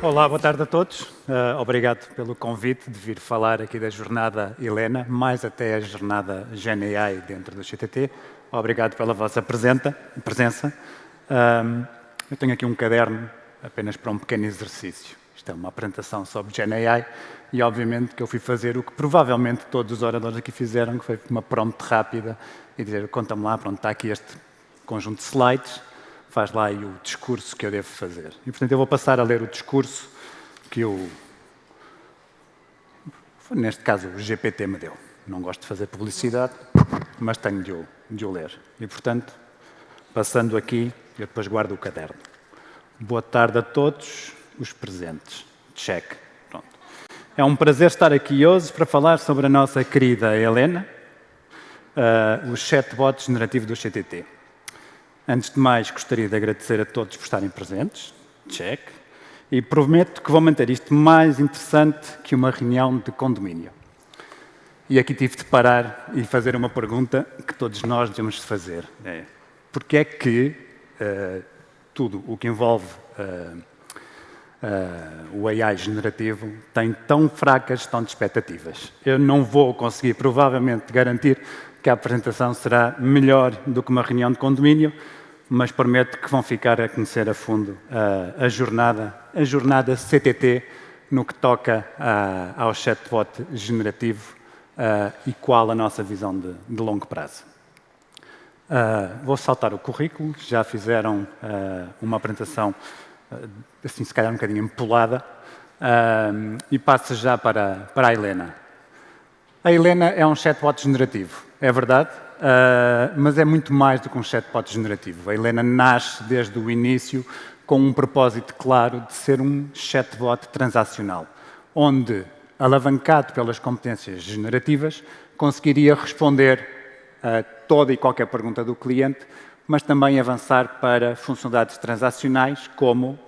Olá, boa tarde a todos. Obrigado pelo convite de vir falar aqui da jornada Helena, mais até a jornada GenAI dentro do CTT. Obrigado pela vossa presença. Eu tenho aqui um caderno apenas para um pequeno exercício. Isto é uma apresentação sobre GenAI e, obviamente, que eu fui fazer o que provavelmente todos os oradores aqui fizeram, que foi uma prompt rápida e dizer, conta-me lá, pronto, está aqui este conjunto de slides, faz lá aí o discurso que eu devo fazer. E, portanto, eu vou passar a ler o discurso que neste caso, o GPT me deu. Não gosto de fazer publicidade, mas tenho de o ler. E, portanto, passando aqui, eu depois guardo o caderno. Boa tarde a todos os presentes. Check. Pronto. É um prazer estar aqui hoje para falar sobre a nossa querida Helena, o chatbot generativo do CTT. Antes de mais, gostaria de agradecer a todos por estarem presentes. Check. E prometo que vou manter isto mais interessante que uma reunião de condomínio. E aqui tive de parar e fazer uma pergunta que todos nós devemos fazer. Porquê é que tudo o que envolve o AI generativo tem tão fraca gestão de expectativas? Eu não vou conseguir, provavelmente, garantir que a apresentação será melhor do que uma reunião de condomínio, mas prometo que vão ficar a conhecer a fundo a jornada CTT no que toca ao chatbot generativo e qual a nossa visão de longo prazo. Vou saltar o currículo, já fizeram uma apresentação, assim se calhar um bocadinho empolada, e passo já para a Helena. A Helena é um chatbot generativo, é verdade, mas é muito mais do que um chatbot generativo. A Helena nasce desde o início com um propósito claro de ser um chatbot transacional, onde, alavancado pelas competências generativas, conseguiria responder a toda e qualquer pergunta do cliente, mas também avançar para funcionalidades transacionais, como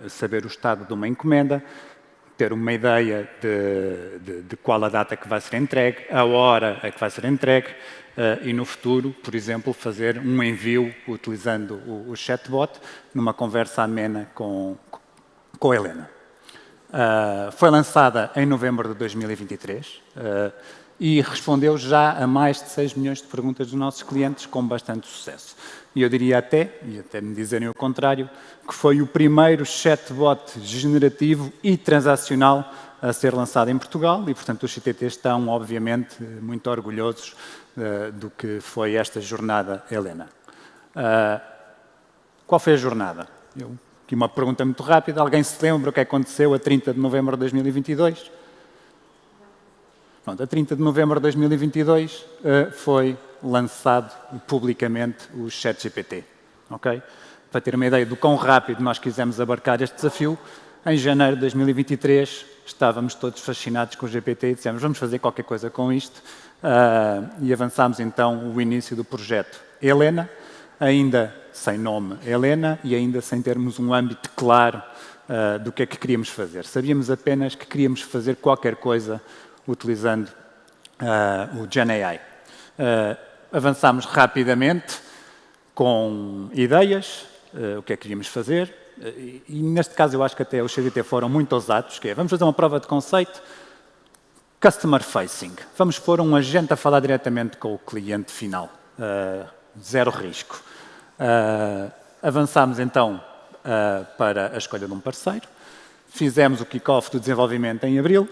saber o estado de uma encomenda, ter uma ideia de qual a data que vai ser entregue, a hora a que vai ser entregue, e no futuro, por exemplo, fazer um envio utilizando o chatbot numa conversa amena com a Helena. Foi lançada em novembro de 2023 e respondeu já a mais de 6 milhões de perguntas dos nossos clientes com bastante sucesso. E eu diria até, e até me dizerem o contrário, que foi o primeiro chatbot generativo e transacional a ser lançado em Portugal e, portanto, os CTTs estão, obviamente, muito orgulhosos do que foi esta jornada Helena. Qual foi a jornada? Aqui uma pergunta muito rápida. Alguém se lembra o que aconteceu a 30 de novembro de 2022? Pronto, a 30 de novembro de 2022 foi lançado publicamente o ChatGPT. Okay? Para ter uma ideia do quão rápido nós quisemos abarcar este desafio, em janeiro de 2023 estávamos todos fascinados com o GPT e dissemos vamos fazer qualquer coisa com isto e avançámos então o início do projeto Helena, ainda sem nome Helena e ainda sem termos um âmbito claro do que é que queríamos fazer. Sabíamos apenas que queríamos fazer qualquer coisa utilizando o GenAI. Avançámos rapidamente com ideias, o que é que queríamos fazer, e neste caso eu acho que até os CDT foram muito ousados, que é, vamos fazer uma prova de conceito customer facing. Vamos pôr um agente a falar diretamente com o cliente final, zero risco. Avançámos então para a escolha de um parceiro, fizemos o kick-off do desenvolvimento em abril.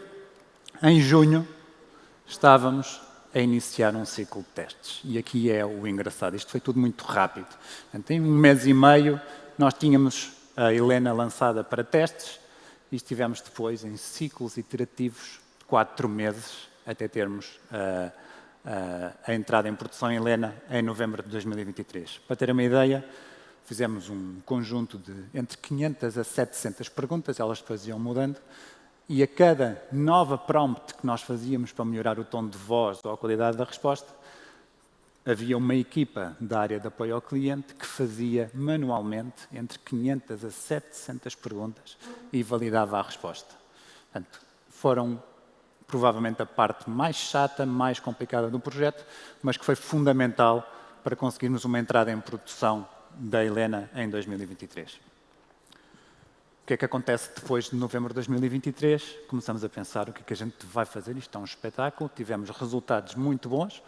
Em junho, estávamos a iniciar um ciclo de testes. E aqui é o engraçado. Isto foi tudo muito rápido. Portanto, em 1 mês e meio, nós tínhamos a Helena lançada para testes e estivemos depois em ciclos iterativos de 4 meses até termos a entrada em produção em Helena em novembro de 2023. Para ter uma ideia, fizemos um conjunto de entre 500 a 700 perguntas, elas depois iam mudando, e a cada nova prompt que nós fazíamos para melhorar o tom de voz ou a qualidade da resposta, havia uma equipa da área de apoio ao cliente que fazia manualmente entre 500 a 700 perguntas e validava a resposta. Portanto, foram provavelmente a parte mais chata, mais complicada do projeto, mas que foi fundamental para conseguirmos uma entrada em produção da Helena em 2023. que é que acontece depois de novembro de 2023? Começamos a pensar o que é que a gente vai fazer. Isto é um espetáculo, tivemos resultados muito bons,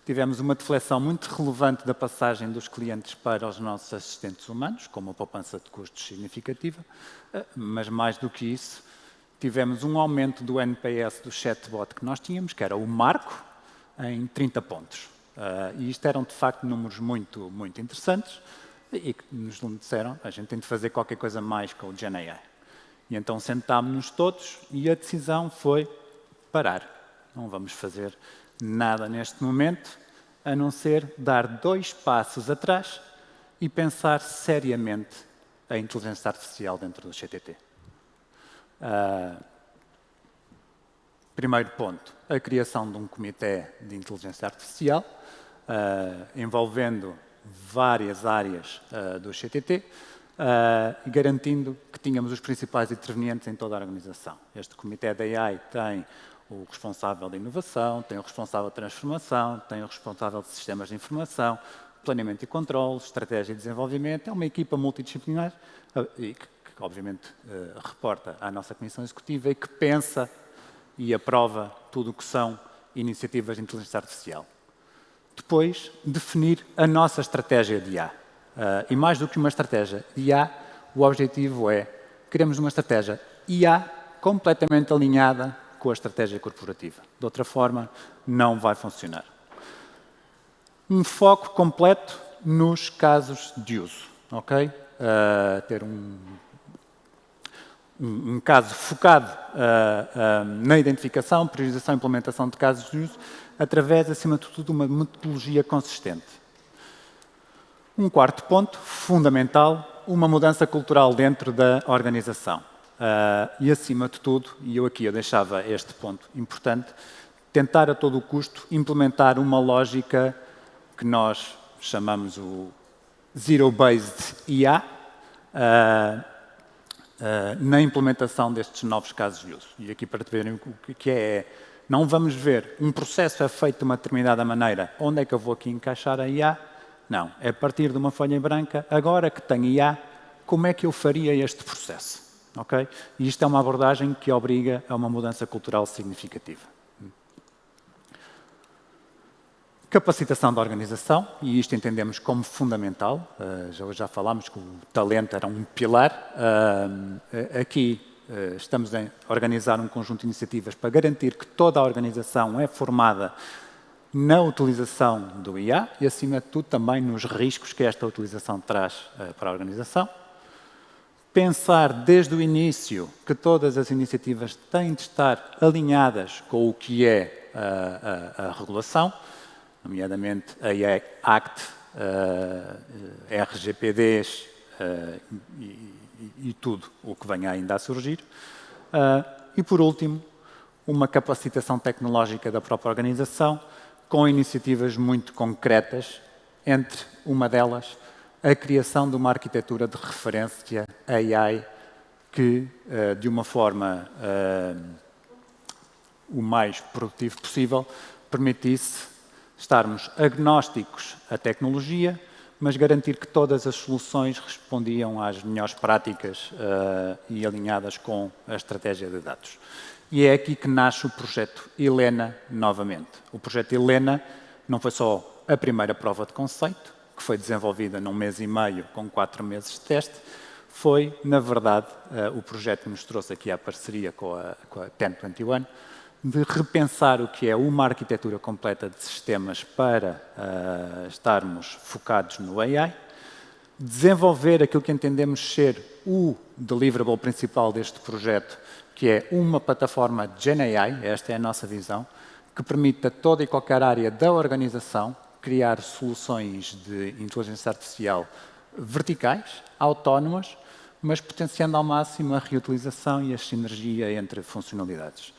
tivemos uma deflexão muito relevante da passagem dos clientes para os nossos assistentes humanos, com uma poupança de custos significativa, mas mais do que isso, tivemos um aumento do NPS do chatbot que nós tínhamos, que era o Marco, em 30 pontos. E isto eram, de facto, números muito, muito interessantes e que nos disseram a gente tem de fazer qualquer coisa mais com o GenAI. E então sentámos-nos todos e a decisão foi parar. Não vamos fazer nada neste momento, a não ser dar 2 passos atrás e pensar seriamente a inteligência artificial dentro do CTT. Primeiro ponto, a criação de um comitê de inteligência artificial, envolvendo várias áreas do CTT, e garantindo que tínhamos os principais intervenientes em toda a organização. Este comitê da AI tem o responsável de inovação, tem o responsável de transformação, tem o responsável de sistemas de informação, planeamento e controle, estratégia e desenvolvimento. É uma equipa multidisciplinar e que obviamente, reporta à nossa Comissão Executiva e que pensa e aprova tudo o que são iniciativas de inteligência artificial. Depois, definir a nossa estratégia de IA. E mais do que uma estratégia de IA, o objetivo é queremos uma estratégia IA completamente alinhada com a estratégia corporativa. De outra forma, não vai funcionar. Um foco completo nos casos de uso, ok? Ter um caso focado na identificação, priorização e implementação de casos de uso, através, acima de tudo, de uma metodologia consistente. Um quarto ponto, fundamental, uma mudança cultural dentro da organização. E, acima de tudo, e eu deixava este ponto importante, tentar a todo o custo implementar uma lógica que nós chamamos o Zero-Based IA, na implementação destes novos casos de uso. E aqui para te verem o que é, não vamos ver um processo é feito de uma determinada maneira, onde é que eu vou aqui encaixar a IA? Não, é a partir de uma folha em branca, agora que tenho IA, como é que eu faria este processo? Okay? E isto é uma abordagem que obriga a uma mudança cultural significativa. Capacitação da organização, e isto entendemos como fundamental, já falámos que o talento era um pilar. Aqui estamos a organizar um conjunto de iniciativas para garantir que toda a organização é formada na utilização do IA e, acima de tudo, também nos riscos que esta utilização traz para a organização. Pensar desde o início que todas as iniciativas têm de estar alinhadas com o que é a regulação, nomeadamente a AI Act, RGPDs e tudo o que venha ainda a surgir. E, por último, uma capacitação tecnológica da própria organização com iniciativas muito concretas, entre uma delas a criação de uma arquitetura de referência AI que, de uma forma o mais produtiva possível, permitisse estarmos agnósticos à tecnologia, mas garantir que todas as soluções respondiam às melhores práticas e alinhadas com a estratégia de dados. E é aqui que nasce o projeto Helena novamente. O projeto Helena não foi só a primeira prova de conceito, que foi desenvolvida num mês e meio, com 4 meses de teste, foi, na verdade, o projeto que nos trouxe aqui a parceria com a 1021, de repensar o que é uma arquitetura completa de sistemas para estarmos focados no AI, desenvolver aquilo que entendemos ser o deliverable principal deste projeto, que é uma plataforma GenAI, esta é a nossa visão, que permite a toda e qualquer área da organização criar soluções de inteligência artificial verticais, autónomas, mas potenciando ao máximo a reutilização e a sinergia entre funcionalidades.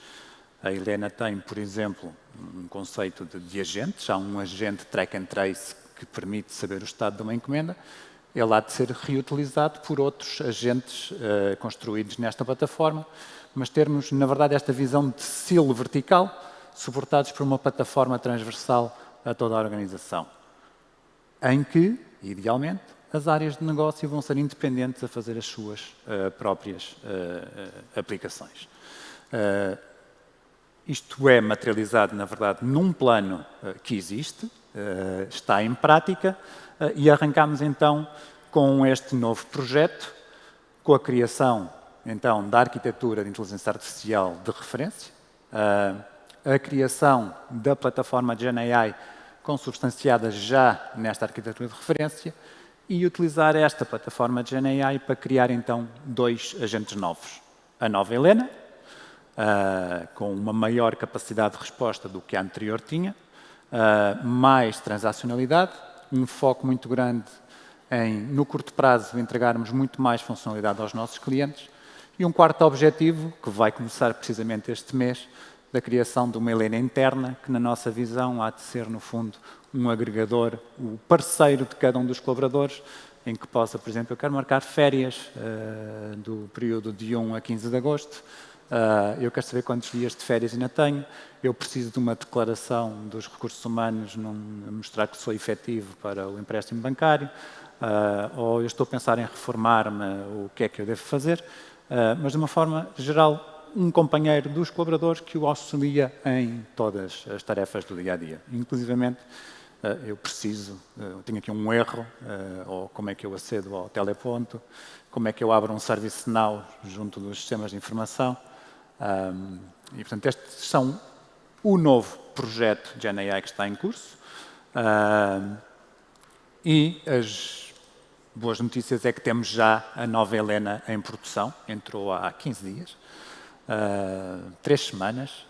A Helena tem, por exemplo, um conceito de agentes. Há um agente track and trace que permite saber o estado de uma encomenda. Ele há de ser reutilizado por outros agentes construídos nesta plataforma, mas termos, na verdade, esta visão de silo vertical, suportados por uma plataforma transversal a toda a organização, em que, idealmente, as áreas de negócio vão ser independentes a fazer as suas próprias aplicações. Isto é materializado, na verdade, num plano que existe, está em prática, e arrancamos então com este novo projeto, com a criação então da arquitetura de inteligência artificial de referência, a criação da plataforma GenAI consubstanciada já nesta arquitetura de referência e utilizar esta plataforma GenAI para criar então 2 agentes novos. A nova Helena, com uma maior capacidade de resposta do que a anterior tinha, mais transacionalidade, um foco muito grande em, no curto prazo, entregarmos muito mais funcionalidade aos nossos clientes e um quarto objetivo, que vai começar precisamente este mês, da criação de uma Helena interna, que na nossa visão há de ser, no fundo, um agregador, o parceiro de cada um dos colaboradores, em que possa, por exemplo, eu quero marcar férias do período de 1 a 15 de agosto, eu quero saber quantos dias de férias ainda tenho, eu preciso de uma declaração dos recursos humanos mostrar que sou efetivo para o empréstimo bancário, ou eu estou a pensar em reformar-me, o que é que eu devo fazer, mas de uma forma geral, um companheiro dos colaboradores que o auxilia em todas as tarefas do dia-a-dia. Inclusivamente, eu tenho aqui um erro, ou como é que eu acedo ao teleponto, como é que eu abro um service now junto dos sistemas de informação. E, portanto, estes são o novo projeto de GenAI que está em curso. E as boas notícias é que temos já a nova Helena em produção, entrou há 15 dias. 3 semanas,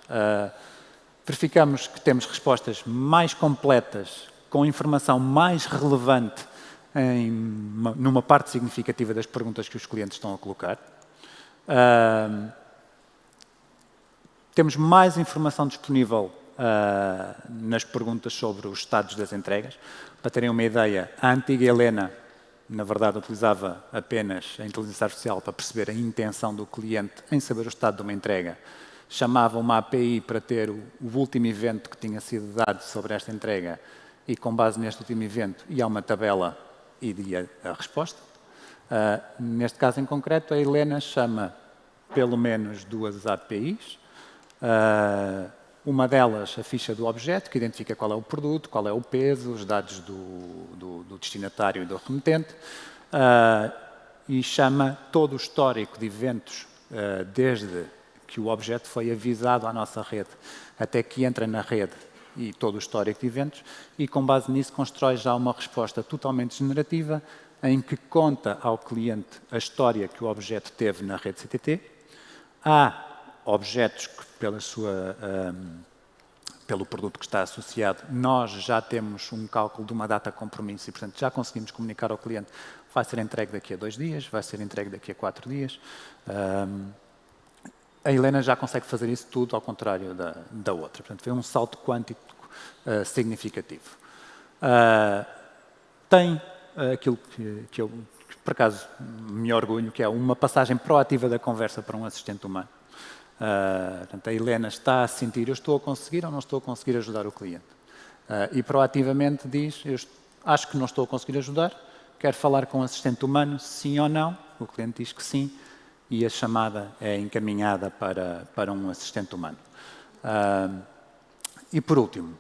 verificamos que temos respostas mais completas, com informação mais relevante numa parte significativa das perguntas que os clientes estão a colocar. Temos mais informação disponível nas perguntas sobre os estados das entregas. Para terem uma ideia, a antiga Helena, na verdade, utilizava apenas a inteligência artificial para perceber a intenção do cliente em saber o estado de uma entrega. Chamava uma API para ter o último evento que tinha sido dado sobre esta entrega e, com base neste último evento, ia a uma tabela e dia a resposta. Neste caso em concreto, a Helena chama pelo menos 2 APIs. Uma delas, a ficha do objeto, que identifica qual é o produto, qual é o peso, os dados do destinatário e do remetente, e chama todo o histórico de eventos, desde que o objeto foi avisado à nossa rede, até que entra na rede, e todo o histórico de eventos, e com base nisso constrói já uma resposta totalmente generativa, em que conta ao cliente a história que o objeto teve na rede CTT. Há objetos que, pelo produto que está associado, nós já temos um cálculo de uma data compromisso e, portanto, já conseguimos comunicar ao cliente vai ser entregue daqui a 2 dias, vai ser entregue daqui a 4 dias. A Helena já consegue fazer isso tudo ao contrário da outra. Portanto, foi um salto quântico significativo. Tem aquilo que eu, por acaso, me orgulho, que é uma passagem proativa da conversa para um assistente humano. Portanto, a Helena está a sentir, eu estou a conseguir ou não estou a conseguir ajudar o cliente. E proativamente diz, eu acho que não estou a conseguir ajudar, quero falar com um assistente humano, sim ou não? O cliente diz que sim, e a chamada é encaminhada para um assistente humano. E por último,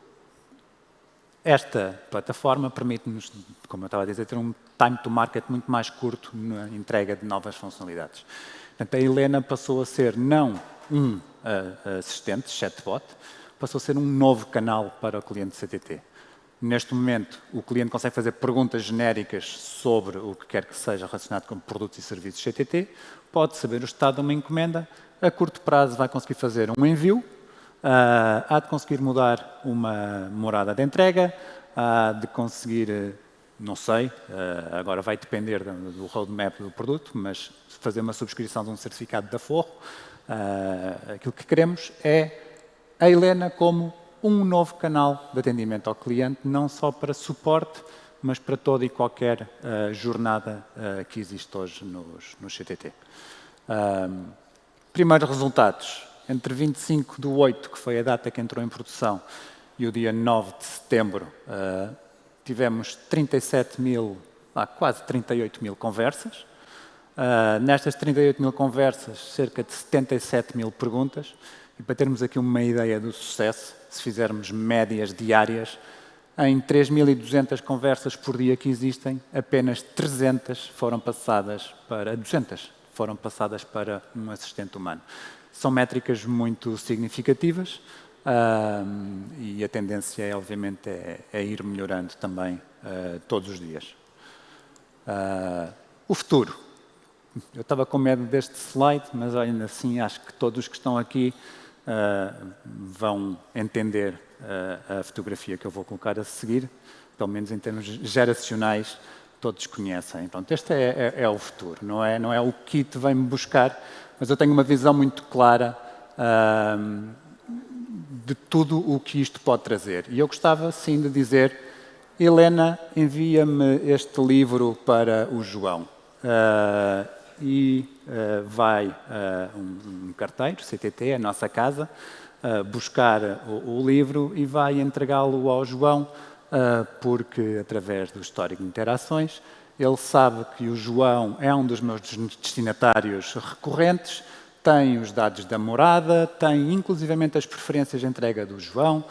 esta plataforma permite-nos, como eu estava a dizer, ter um time to market muito mais curto na entrega de novas funcionalidades. Portanto, a Helena passou a ser não um assistente, chatbot, passou a ser um novo canal para o cliente CTT. Neste momento, o cliente consegue fazer perguntas genéricas sobre o que quer que seja relacionado com produtos e serviços CTT, pode saber o estado de uma encomenda, a curto prazo vai conseguir fazer um envio, há de conseguir mudar uma morada de entrega, há de conseguir, não sei, agora vai depender do roadmap do produto, mas fazer uma subscrição de um certificado de aforro. Aquilo que queremos é a Helena como um novo canal de atendimento ao cliente, não só para suporte, mas para toda e qualquer jornada que existe hoje nos CTT. Primeiros resultados. Entre 25/8, que foi a data que entrou em produção, e o dia 9 de setembro, tivemos 37 mil há quase 38 mil conversas. Nestas 38 mil conversas, cerca de 77 mil perguntas. E para termos aqui uma ideia do sucesso, se fizermos médias diárias, em 3.200 conversas por dia que existem, apenas 200 foram passadas para um assistente humano. São métricas muito significativas e a tendência, obviamente, é ir melhorando também todos os dias. O futuro. Eu estava com medo deste slide, mas ainda assim acho que todos os que estão aqui vão entender a fotografia que eu vou colocar a seguir, pelo menos em termos geracionais, todos conhecem. Pronto, este é o futuro, não é o que te vem-me buscar, mas eu tenho uma visão muito clara de tudo o que isto pode trazer. E eu gostava, sim, de dizer, Helena, envia-me este livro para o João. Vai um carteiro, CTT, a nossa casa, buscar o livro e vai entregá-lo ao João, porque, através do histórico de interações, ele sabe que o João é um dos meus destinatários recorrentes, tem os dados da morada, tem inclusivamente as preferências de entrega do João,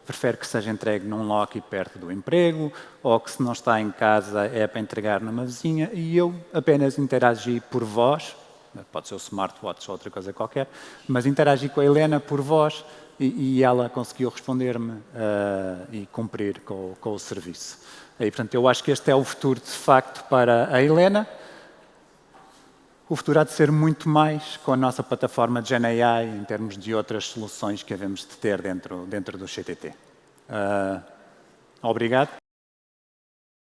prefere que seja entregue num local perto do emprego, ou que se não está em casa é para entregar numa vizinha, e eu apenas interagi por voz, pode ser o smartwatch ou outra coisa qualquer, mas interagi com a Helena por voz e ela conseguiu responder-me e cumprir com o serviço. E, portanto, eu acho que este é o futuro, de facto, para a Helena. O futuro há de ser muito mais com a nossa plataforma de GenAI em termos de outras soluções que havemos de ter dentro do CTT. Obrigado.